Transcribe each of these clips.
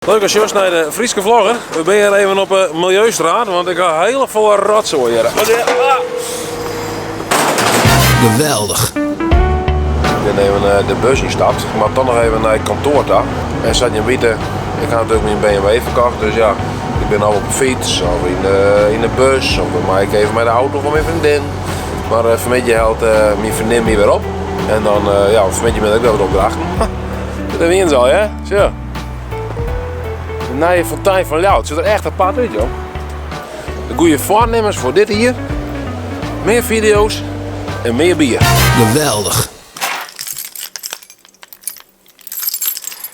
Leuk als je was naar de Frieske vlogger. We zijn hier even op de Milieustraat, want ik ga heel veel rotzooi hier. Geweldig. Ik ben even de bus instapt, maar dan nog even naar het kantoor daar. En zat je weten, ik had natuurlijk mijn BMW verkocht, dus ja, ik ben al op de fiets of in de bus of dan maak ik even met de auto van mijn vriendin. Maar vanmiddag haalt mijn vriendin me weer op. En dan, vanmiddag ben ik wel weer opdrachten. Dat win ze al, hè? Zo. De nieuwe fontein van Ljouwert ziet er echt apart uit, joh. De goede voornemens voor dit hier. Meer video's en meer bier. Geweldig.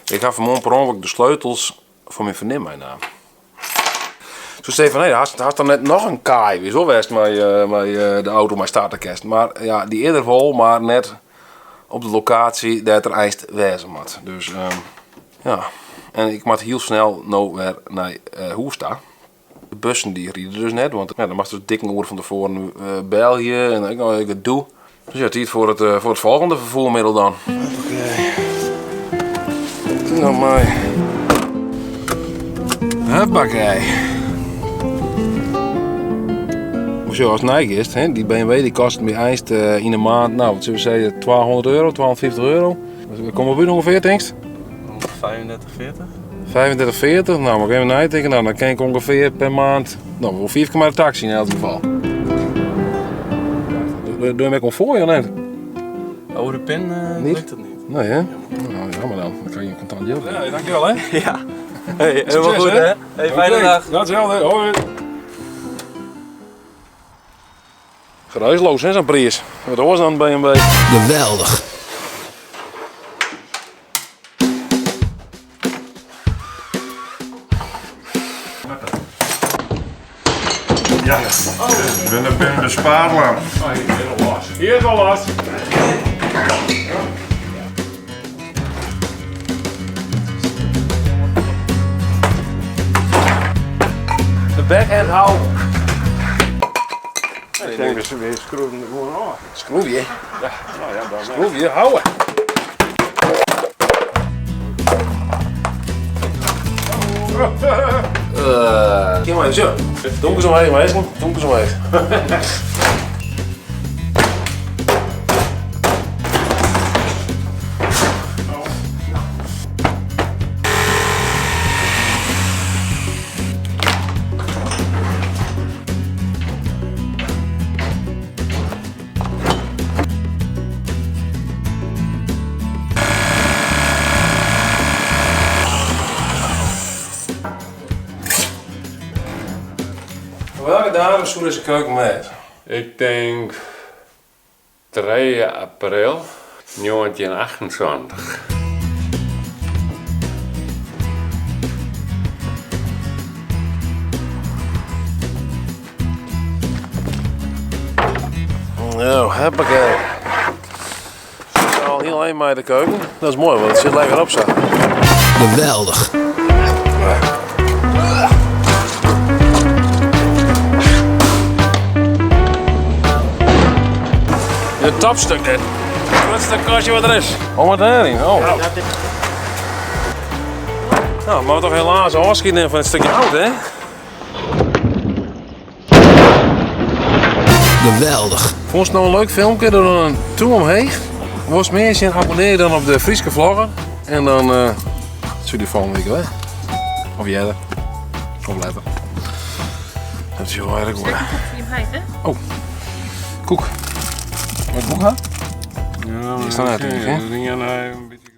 Ik ga vanmorgen per ongeluk de sleutels van mijn vriendin meenemen. Zo zei van, hij had dan net nog een kaai. Wie zo wist met de auto, mijn starterkast. Maar ja, die eerder vol, maar net op de locatie dat er eist wezen moet. Dus ja. En ik moet heel snel nou weer naar Hoesta. De bussen die rieden dus net, want dan mag dus dik een uur van tevoren België en ik het doe. Dus ja, tijd voor het volgende vervoermiddel dan. Oké. Nou maar. Huppakee. Zoals Nike is, hè? Die BMW die kost me eist in de maand, nou wat zullen we zeggen, €1200, €1250. Dus komen we nu ongeveer, denkst? 35, 40. 35, 40, nou maar even nadenken, nou, dan kan ik ongeveer per maand, nou wel 4 keer maar de taxi in elk geval. Doe je met comfort, ja net? Over de pin lukt het niet. Nee hè? Nou jammer dan kan je contant deel. Ja, dankjewel hè. Ja. Hey, helemaal goed hè. Hey, fijne dag. Datzelfde, hoi. Geruisloos hè, zo'n prijs. Wat was dan BMW? Geweldig. Ja, ik ben de spaarland. Hier is al last. De backhand houden. Ik denk dat ze weer schroeven er gewoon af. Schroef je? Nou ja, dan Schroef je? Houden. Kijk maar even zo. Donker zo heen, meisje. Donker zo heen. Welke datum zou deze keuken mee? Ik denk 3 april 1928. Nou, huppakee. Ik sta al heel eind bij de keuken. Dat is mooi, want het zit lekker op zo. Geweldig. Het topstuk dit. Wat is dat kastje wat er is? Oh, wat erin. Oh. Nou, maar we toch helaas afschieten van het stukje hout, hè? Geweldig. Vond je het nou een leuk filmpje? Doe dan een toe omheen. Was meer en abonneer dan op de Frieske vlogger. En dan zie je volgende week weg. Of jij er. Of later. Dat is heel erg goed. Oh, koek. Wat koek had? Ja, Die staan uit, hè? een beetje